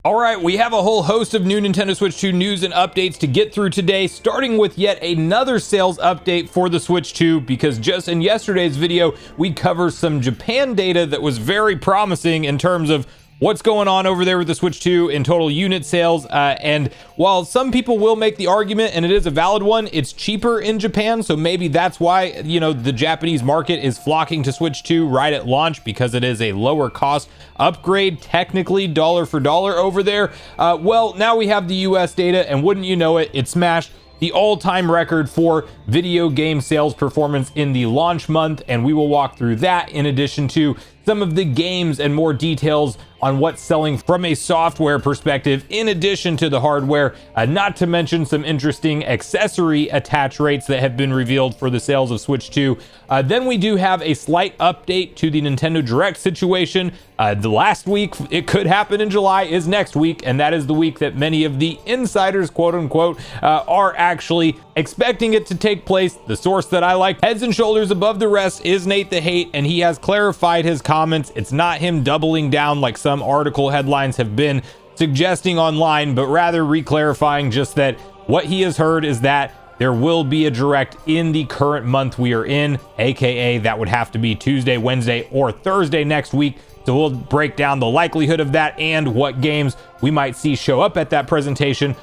All right, we have a whole host of new Nintendo Switch 2 news and updates to get through today, starting with yet another sales update for the Switch 2, because just in yesterday's video, we covered some Japan data that was very promising in terms of what's going on over there with the Switch 2 in total unit sales. And while some people will make the argument, and it is a valid one, it's cheaper in Japan. So maybe that's why, the Japanese market is flocking to Switch 2 right at launch, because it is a lower cost upgrade, technically dollar for dollar over there. Well, now we have the US data, and wouldn't you know it, it smashed the all-time record for video game sales performance in the launch month, and we will walk through that in addition to some of the games and more details on what's selling from a software perspective in addition to the hardware, not to mention some interesting accessory attach rates that have been revealed for the sales of Switch 2. Then we do have a slight update to the Nintendo Direct situation. The last week, it could happen in July, is next week, and that is the week that many of the insiders, quote unquote, are actually expecting it to take place. The source that I like, heads and shoulders above the rest, is Nate the Hate, and he has clarified his comments. It's not him doubling down like some article headlines have been suggesting online, but rather reclarifying just that what he has heard is that there will be a direct in the current month we are in, aka that would have to be Tuesday, Wednesday, or Thursday next week. So we'll break down the likelihood of that and what games we might see show up at that presentation.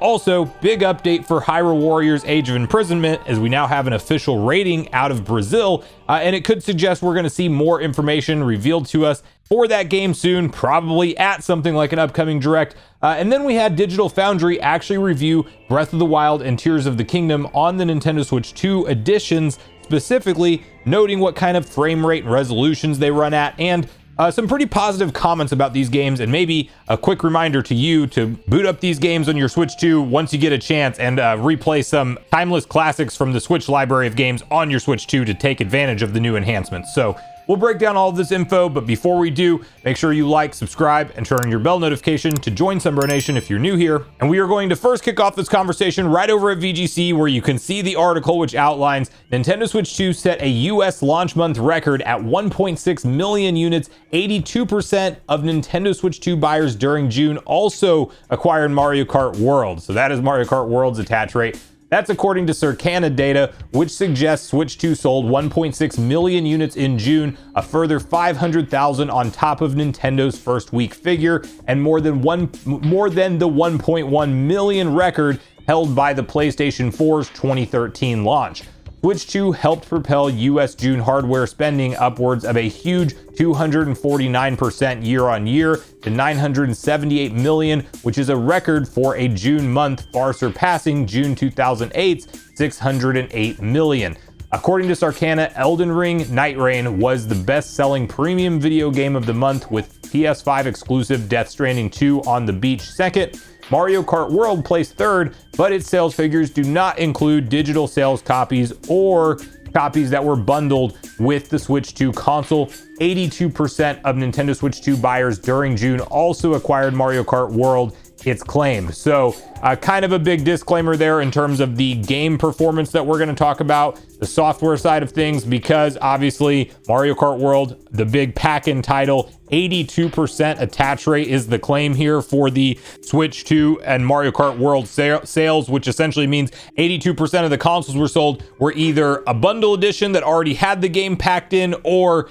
Also, big update for Hyrule Warriors Age of Imprisonment, as we now have an official rating out of Brazil, and it could suggest we're going to see more information revealed to us for that game soon, probably at something like an upcoming direct. And then we had Digital Foundry actually review Breath of the Wild and Tears of the Kingdom on the Nintendo Switch 2 editions, specifically noting what kind of frame rate and resolutions they run at, and some pretty positive comments about these games, and maybe a quick reminder to you to boot up these games on your Switch 2 once you get a chance, and replay some timeless classics from the Switch library of games on your Switch 2 to take advantage of the new enhancements. So we'll break down all of this info, but before we do, make sure you like, subscribe, and turn on your bell notification to join Sunbro Nation if you're new here. And we are going to first kick off this conversation right over at VGC, where you can see the article which outlines Nintendo Switch 2 set a US launch month record at 1.6 million units. 82% of Nintendo Switch 2 buyers during June also acquired Mario Kart World. So that is Mario Kart World's attach rate. That's according to Circana data, which suggests Switch 2 sold 1.6 million units in June, a further 500,000 on top of Nintendo's first week figure, and more than the 1.1 million record held by the PlayStation 4's 2013 launch. Switch 2 helped propel US June hardware spending upwards of a huge 249% year on year to 978 million, which is a record for a June month, far surpassing June 2008's 608 million. According to Circana, Elden Ring Night Rain was the best-selling premium video game of the month, with PS5 exclusive Death Stranding 2 on the beach second. Mario Kart World placed third, but its sales figures do not include digital sales copies or copies that were bundled with the Switch 2 console. 82% of Nintendo Switch 2 buyers during June also acquired Mario Kart World, it's claimed. So kind of a big disclaimer there in terms of the game performance that we're going to talk about, the software side of things, because obviously Mario Kart World, the big pack-in title, 82% attach rate is the claim here for the Switch 2 and Mario Kart World sales, which essentially means 82% of the consoles were either a bundle edition that already had the game packed in, or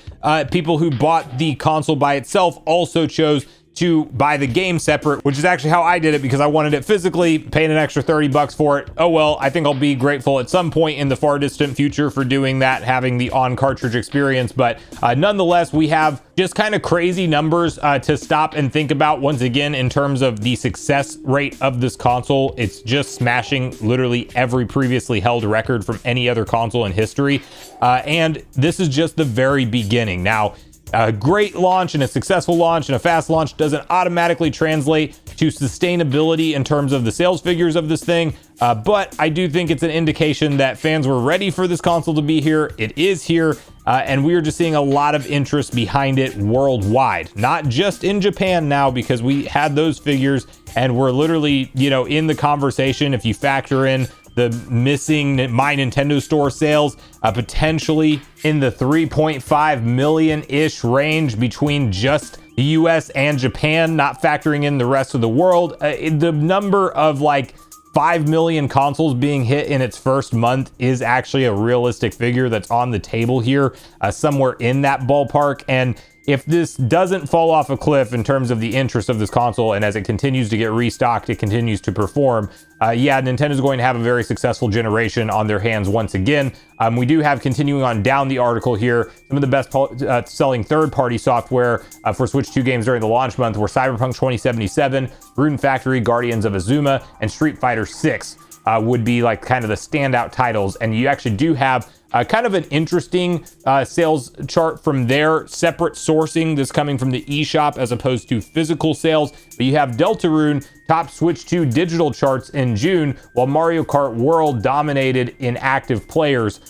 people who bought the console by itself also chose to buy the game separate, which is actually how I did it, because I wanted it physically, paying an extra $30 for it. Oh well, I think I'll be grateful at some point in the far distant future for doing that, having the on cartridge experience. But nonetheless, we have just kind of crazy numbers to stop and think about once again in terms of the success rate of this console. It's just smashing literally every previously held record from any other console in history. And this is just the very beginning. Now, a great launch and a successful launch and a fast launch doesn't automatically translate to sustainability in terms of the sales figures of this thing, but I do think it's an indication that fans were ready for this console to be here. It is here, and we are just seeing a lot of interest behind it worldwide, not just in Japan now, because we had those figures and we're literally, in the conversation. If you factor in the missing My Nintendo Store sales, potentially in the 3.5 million-ish range between just the US and Japan, not factoring in the rest of the world. The number of like 5 million consoles being hit in its first month is actually a realistic figure that's on the table here, somewhere in that ballpark. And if this doesn't fall off a cliff in terms of the interest of this console, and as it continues to get restocked, it continues to perform, yeah, Nintendo's going to have a very successful generation on their hands once again. We do have, continuing on down the article here, some of the best selling third-party software for Switch 2 games during the launch month were Cyberpunk 2077, Rune Factory, Guardians of Azuma, and Street Fighter 6 would be like kind of the standout titles. And you actually do have kind of an interesting sales chart from their separate sourcing. This coming from the eShop as opposed to physical sales. But you have Deltarune top Switch 2 digital charts in June, while Mario Kart World dominated in active players.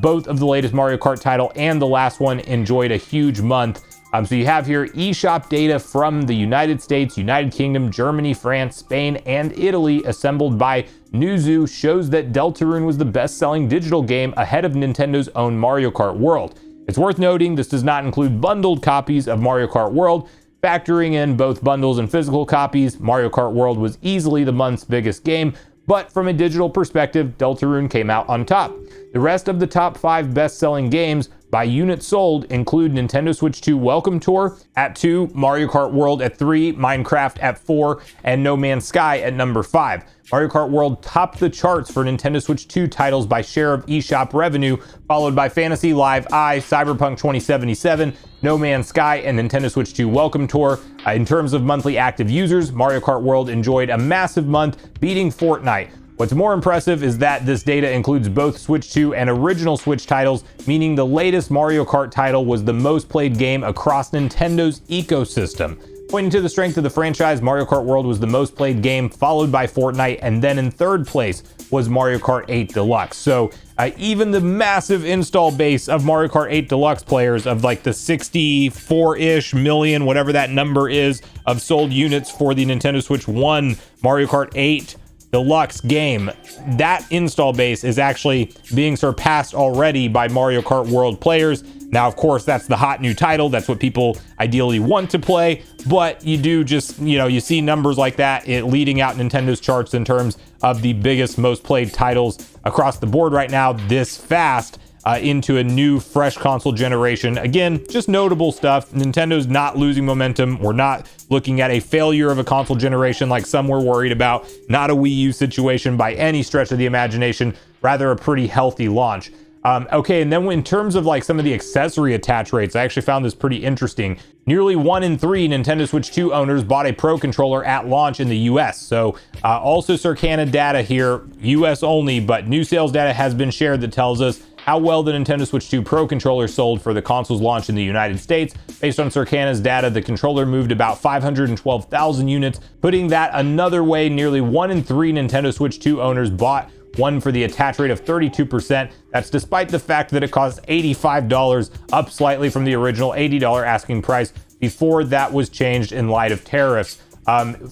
Both of the latest Mario Kart title and the last one enjoyed a huge month. So you have here eShop data from the United States, United Kingdom, Germany, France, Spain, and Italy, assembled by Newzoo, shows that Deltarune was the best-selling digital game ahead of Nintendo's own Mario Kart World. It's worth noting this does not include bundled copies of Mario Kart World. Factoring in both bundles and physical copies, Mario Kart World was easily the month's biggest game, but from a digital perspective, Deltarune came out on top. The rest of the top 5 best-selling games by units sold include Nintendo Switch 2 Welcome Tour at 2, Mario Kart World at 3, Minecraft at 4, and No Man's Sky at number 5. Mario Kart World topped the charts for Nintendo Switch 2 titles by share of eShop revenue, followed by Fantasy Live I, Cyberpunk 2077, No Man's Sky, and Nintendo Switch 2 Welcome Tour. In terms of monthly active users, Mario Kart World enjoyed a massive month, beating Fortnite. What's more impressive is that this data includes both Switch 2 and original Switch titles, meaning the latest Mario Kart title was the most played game across Nintendo's ecosystem. Pointing to the strength of the franchise, Mario Kart World was the most played game, followed by Fortnite, and then in third place was Mario Kart 8 Deluxe. So even the massive install base of Mario Kart 8 Deluxe players, of like the 64-ish million, whatever that number is, of sold units for the Nintendo Switch 1 Mario Kart 8 Deluxe game, that install base is actually being surpassed already by Mario Kart World players. Now, of course, that's the hot new title. That's what people ideally want to play. But you do just, you see numbers like that leading out Nintendo's charts in terms of the biggest, most played titles across the board right now this fast into a new, fresh console generation. Again, just notable stuff. Nintendo's not losing momentum. We're not looking at a failure of a console generation like some were worried about. Not a Wii U situation by any stretch of the imagination. Rather, a pretty healthy launch. Okay, and then in terms of like some of the accessory attach rates, I actually found this pretty interesting. Nearly 1 in 3 Nintendo Switch 2 owners bought a Pro controller at launch in the US. So also Circana data here, US only, but new sales data has been shared that tells us how well the Nintendo Switch 2 Pro controller sold for the console's launch in the United States. Based on Circana's data, the controller moved about 512,000 units, putting that another way, nearly 1 in 3 Nintendo Switch 2 owners bought one for the attach rate of 32%. That's despite the fact that it costs $85, up slightly from the original $80 asking price before that was changed in light of tariffs.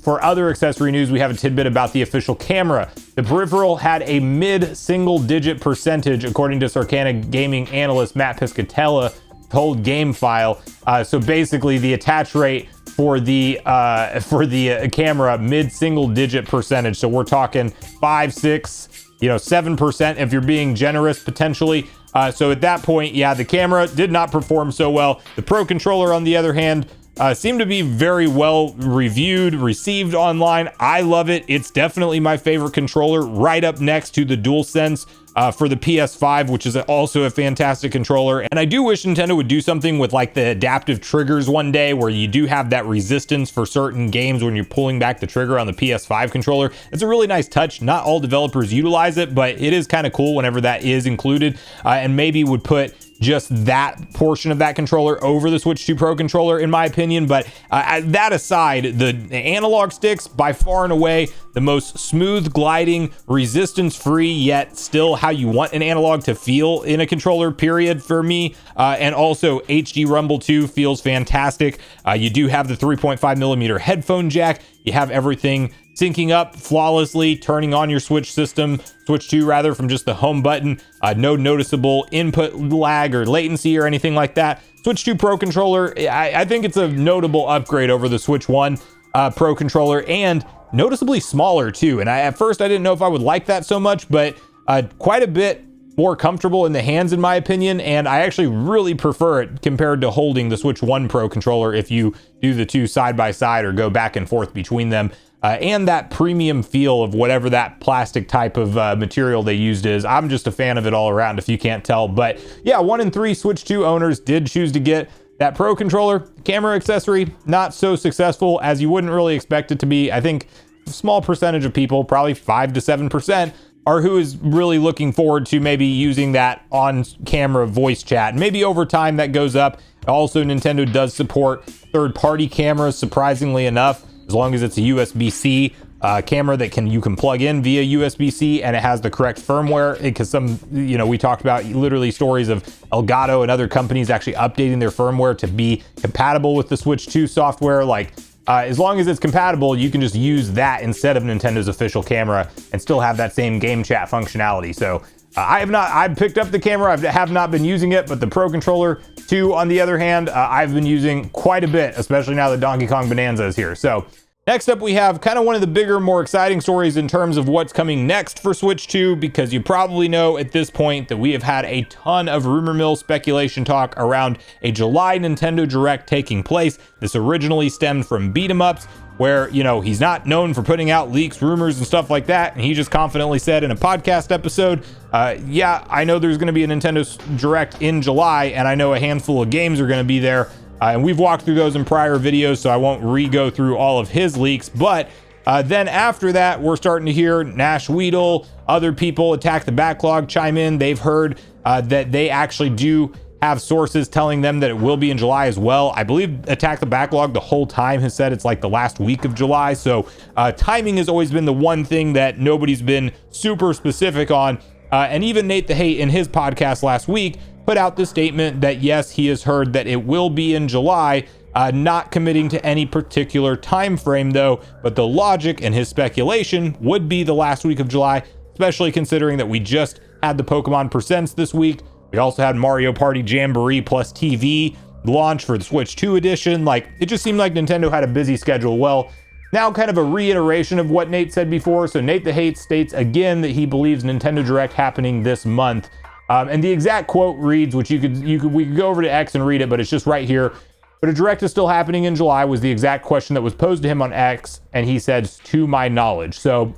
For other accessory news, we have a tidbit about the official camera. The peripheral had a mid-single digit percentage, according to Circana gaming analyst Matt Piscatella told GameFile. So basically, the attach rate for the camera, mid-single digit percentage. So we're talking 5, 6, 7% if you're being generous potentially. So at that point, yeah, the camera did not perform so well. The Pro controller, on the other hand, seemed to be very well received online. I love it. It's definitely my favorite controller, right up next to the DualSense for the PS5, which is also a fantastic controller. And I do wish Nintendo would do something with like the adaptive triggers one day, where you do have that resistance for certain games when you're pulling back the trigger on the PS5 controller. It's a really nice touch. Not all developers utilize it, but it is kind of cool whenever that is included, and maybe would put just that portion of that controller over the Switch 2 Pro controller, in my opinion. But that aside, the analog sticks, by far and away the most smooth gliding, resistance free, yet still how you want an analog to feel in a controller, period, for me. And also HD Rumble 2 feels fantastic. You do have the 3.5 millimeter headphone jack. You have everything syncing up flawlessly, turning on your Switch 2 rather, from just the home button. No noticeable input lag or latency or anything like that. Switch 2 Pro controller, I think it's a notable upgrade over the Switch 1 Pro controller, and noticeably smaller too. And at first I didn't know if I would like that so much, but quite a bit more comfortable in the hands in my opinion, and I actually really prefer it compared to holding the Switch 1 Pro controller if you do the two side by side or go back and forth between them. And that premium feel of whatever that plastic type of material they used is. I'm just a fan of it all around, if you can't tell. But yeah, 1 in 3 Switch 2 owners did choose to get that Pro controller. Camera accessory, not so successful as you wouldn't really expect it to be. I think a small percentage of people, probably 5 to 7%, are who is really looking forward to maybe using that on camera voice chat. Maybe over time that goes up. Also, Nintendo does support third-party cameras, surprisingly enough, as long as it's a USB-C camera that you can plug in via USB-C and it has the correct firmware. Because we talked about literally stories of Elgato and other companies actually updating their firmware to be compatible with the Switch 2 software. As long as it's compatible, you can just use that instead of Nintendo's official camera and still have that same game chat functionality. So I've picked up the camera. I have not been using it, but the Pro Controller 2, on the other hand, I've been using quite a bit, especially now that Donkey Kong Bonanza is here. So next up, we have kind of one of the bigger, more exciting stories in terms of what's coming next for Switch 2, because you probably know at this point that we have had a ton of rumor mill speculation talk around a July Nintendo Direct taking place. This originally stemmed from beat 'em ups, where, he's not known for putting out leaks, rumors, and stuff like that. And he just confidently said in a podcast episode, yeah, I know there's going to be a Nintendo Direct in July, and I know a handful of games are going to be there. And we've walked through those in prior videos, so I won't re-go through all of his leaks. But then after that, we're starting to hear Nash Weedle, other people, Attack the Backlog, chime in. They've heard that they actually do have sources telling them that it will be in July as well. I believe Attack the Backlog the whole time has said it's like the last week of July. So timing has always been the one thing that nobody's been super specific on. And even Nate the Hate in his podcast last week put out the statement that yes, he has heard that it will be in July, not committing to any particular time frame though, but the logic and his speculation would be the last week of July, especially considering that we just had the Pokemon Presents this week. We also had Mario Party Jamboree plus TV launch for the Switch 2 edition. It just seemed like Nintendo had a busy schedule. Well, now kind of a reiteration of what Nate said before. So Nate the Hate states again that he believes Nintendo Direct happening this month. And the exact quote reads, which we could go over to X and read it, but it's just right here. But a Direct is still happening in July was the exact question that was posed to him on X, and he said, to my knowledge. So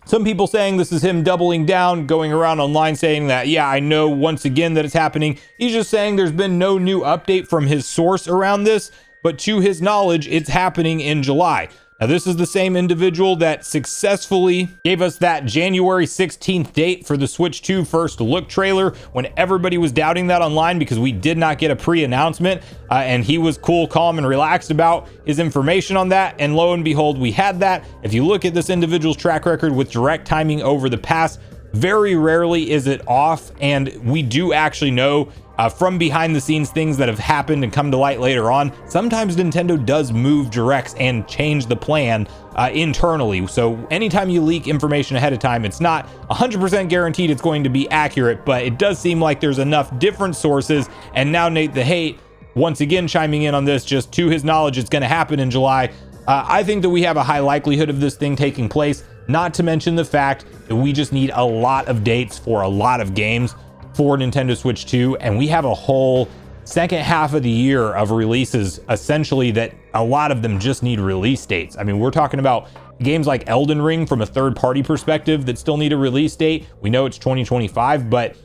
some people saying this is him doubling down, going around online saying that, yeah, I know once again that it's happening. He's just saying there's been no new update from his source around this, but to his knowledge, it's happening in July. Now, this is the same individual that successfully gave us that January 16th date for the Switch 2 first look trailer when everybody was doubting that online because we did not get a pre-announcement, and he was cool, calm, and relaxed about his information on that, and lo and behold, we had that. If you look at this individual's track record with Direct timing over the past, very rarely is it off, and we do actually know from behind the scenes things that have happened and come to light later on. Sometimes Nintendo does move Directs and change the plan internally. So anytime you leak information ahead of time, it's not 100% guaranteed it's going to be accurate, but it does seem like there's enough different sources. And now Nate the Hate, once again chiming in on this, just to his knowledge, it's going to happen in July. I think that we have a high likelihood of this thing taking place, not to mention the fact that we just need a lot of dates for a lot of games for Nintendo Switch 2, and we have a whole second half of the year of releases, essentially, that a lot of them just need release dates. I mean, we're talking about games like Elden Ring from a third-party perspective that still need a release date. We know it's 2025, but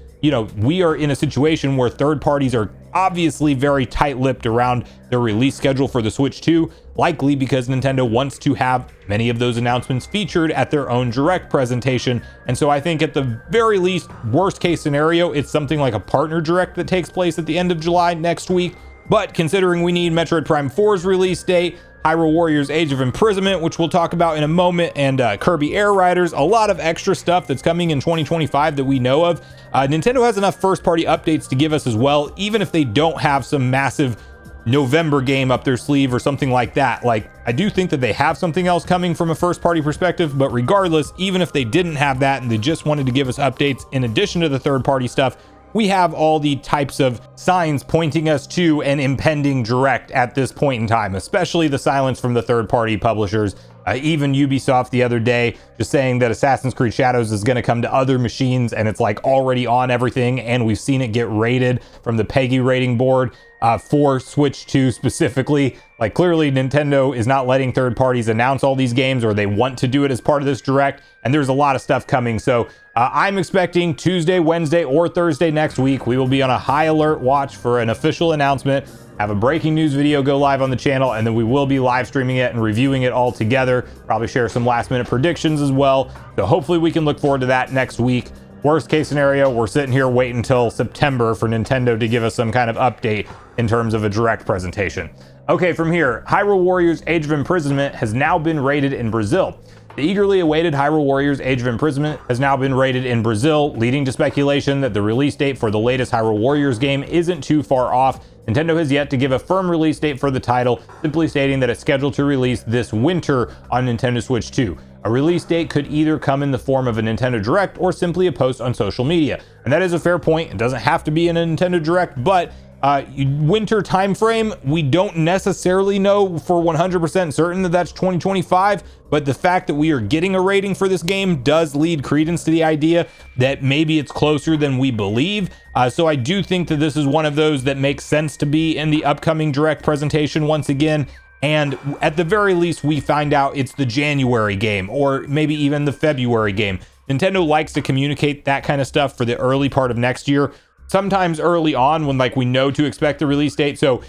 we are in a situation where third parties are obviously very tight-lipped around their release schedule for the Switch 2, likely because Nintendo wants to have many of those announcements featured at their own Direct presentation. And so I think at the very least, worst case scenario, it's something like a partner Direct that takes place at the end of July next week. But considering we need Metroid Prime 4's release date, Hyrule Warriors Age of Imprisonment, which we'll talk about in a moment, and Kirby Air Riders, a lot of extra stuff that's coming in 2025 that we know of. Nintendo has enough first-party updates to give us as well, even if they don't have some massive November game up their sleeve or something like that. Like, I do think that they have something else coming from a first party perspective, but regardless, even if they didn't have that and they just wanted to give us updates in addition to the third party stuff, we have all the types of signs pointing us to an impending direct at this point in time, especially the silence from the third party publishers. Even Ubisoft the other day just saying that Assassin's Creed Shadows is going to come to other machines, and it's like already on everything, and we've seen it get rated from the PEGI rating board for Switch 2 specifically. Like, clearly Nintendo is not letting third parties announce all these games, or they want to do it as part of this direct, and there's a lot of stuff coming. So I'm expecting Tuesday, Wednesday, or Thursday next week, we will be on a high alert watch for an official announcement, have a breaking news video go live on the channel, and then we will be live streaming it and reviewing it all together. Probably share some last minute predictions as well. So hopefully we can look forward to that next week. Worst case scenario, we're sitting here waiting until September for Nintendo to give us some kind of update in terms of a direct presentation. Okay, from here, Hyrule Warriors Age of Imprisonment has now been rated in Brazil. The eagerly awaited Hyrule Warriors Age of Imprisonment has now been rated in Brazil, leading to speculation that the release date for the latest Hyrule Warriors game isn't too far off. Nintendo has yet to give a firm release date for the title, simply stating that it's scheduled to release this winter on Nintendo Switch 2. A release date could either come in the form of a Nintendo Direct or simply a post on social media. And that is a fair point. It doesn't have to be in a Nintendo Direct, but winter time frame, we don't necessarily know for 100% certain that that's 2025, but the fact that we are getting a rating for this game does lead credence to the idea that maybe it's closer than we believe. So I do think that this is one of those that makes sense to be in the upcoming direct presentation once again. And at the very least, we find out it's the January game or maybe even the February game. Nintendo likes to communicate that kind of stuff for the early part of next year, sometimes early on when like we know to expect the release date. So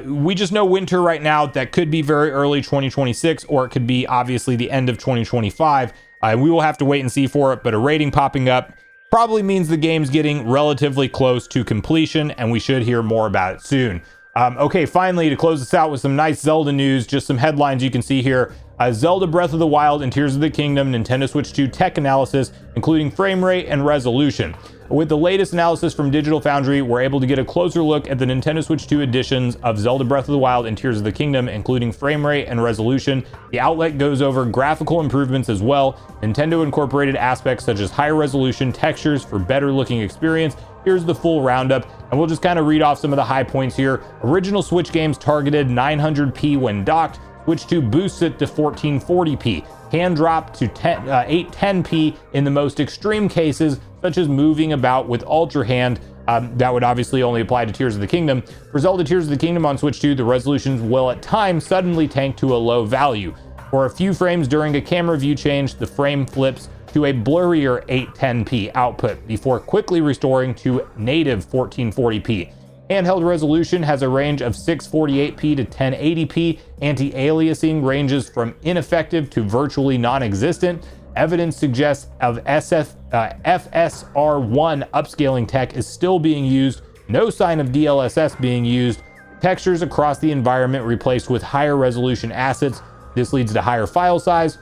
we just know winter right now. That could be very early 2026, or it could be obviously the end of 2025. We will have to wait and see for it, but a rating popping up probably means the game's getting relatively close to completion, and we should hear more about it soon. Okay, finally, to close this out with some nice Zelda news, just some headlines you can see here. Zelda Breath of the Wild and Tears of the Kingdom Nintendo Switch 2 tech analysis, including frame rate and resolution. With the latest analysis from Digital Foundry, we're able to get a closer look at the Nintendo Switch 2 editions of Zelda Breath of the Wild and Tears of the Kingdom, including frame rate and resolution. The outlet goes over graphical improvements as well. Nintendo incorporated aspects such as higher resolution textures for better looking experience. Here's the full roundup, and we'll just kind of read off some of the high points here. Original Switch games targeted 900p when docked. Switch 2 boosts it to 1440p. Can drop to 810p in the most extreme cases, such as moving about with Ultra Hand. That would obviously only apply to Tears of the Kingdom. For Zelda Tears of the Kingdom on Switch 2, the resolutions will at times suddenly tank to a low value. For a few frames during a camera view change, the frame flips to a blurrier 810p output before quickly restoring to native 1440p. Handheld resolution has a range of 648p to 1080p. Anti-aliasing ranges from ineffective to virtually non-existent. Evidence suggests of FSR1 upscaling tech is still being used. No sign of DLSS being used. Textures across the environment replaced with higher resolution assets. This leads to higher file size.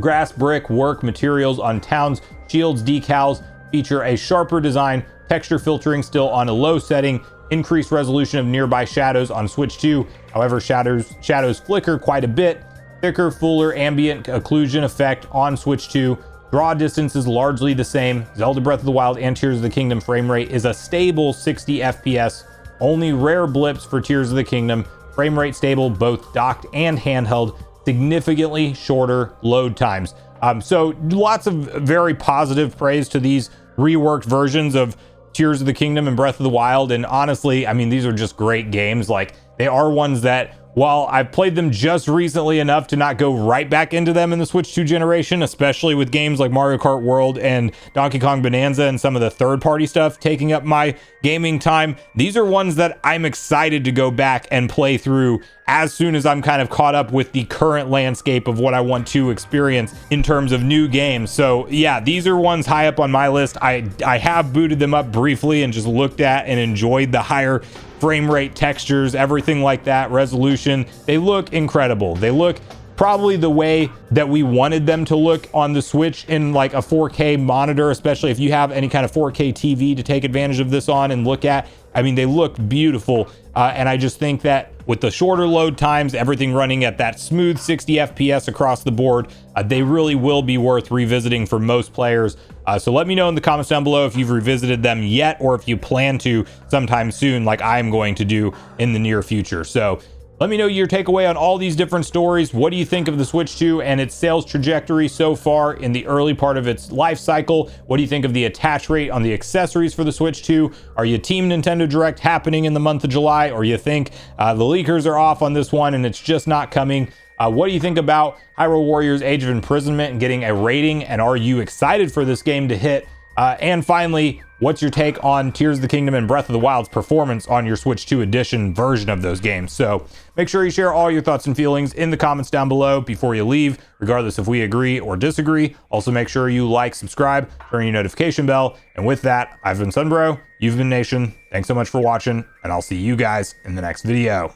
Grass, brick, work, materials on towns, shields, decals feature a sharper design. Texture filtering still on a low setting. Increased resolution of nearby shadows on Switch 2. However, shadows flicker quite a bit. Thicker, fuller ambient occlusion effect on Switch 2. Draw distance is largely the same. Zelda Breath of the Wild and Tears of the Kingdom frame rate is a stable 60 FPS. Only rare blips for Tears of the Kingdom. Frame rate stable both docked and handheld. Significantly shorter load times. So lots of very positive praise to these reworked versions of Tears of the Kingdom and Breath of the Wild. And honestly, I mean, these are just great games. Like, they are ones that, while I've played them just recently enough to not go right back into them in the Switch 2 generation, especially with games like Mario Kart World and Donkey Kong Bonanza and some of the third-party stuff taking up my gaming time, these are ones that I'm excited to go back and play through as soon as I'm kind of caught up with the current landscape of what I want to experience in terms of new games. So yeah, these are ones high up on my list. I have booted them up briefly and just looked at and enjoyed the higher frame rate, textures, everything like that, resolution. They look incredible. They look probably the way that we wanted them to look on the Switch in like a 4K monitor, especially if you have any kind of 4K TV to take advantage of this on and look at. I mean, they look beautiful. And I just think that with the shorter load times, everything running at that smooth 60 FPS across the board, they really will be worth revisiting for most players. So let me know in the comments down below if you've revisited them yet, or if you plan to sometime soon, like I'm going to do in the near future. So let me know your takeaway on all these different stories. What do you think of the Switch 2 and its sales trajectory so far in the early part of its life cycle? What do you think of the attach rate on the accessories for the Switch 2? Are you team Nintendo Direct happening in the month of July, or you think the leakers are off on this one and it's just not coming? What do you think about Hyrule Warriors Age of Imprisonment and getting a rating? And are you excited for this game to hit? And finally, what's your take on Tears of the Kingdom and Breath of the Wild's performance on your Switch 2 edition version of those games? So make sure you share all your thoughts and feelings in the comments down below before you leave, regardless if we agree or disagree. Also, make sure you like, subscribe, turn your notification bell. And with that, I've been Sunbro, you've been Nation. Thanks so much for watching, and I'll see you guys in the next video.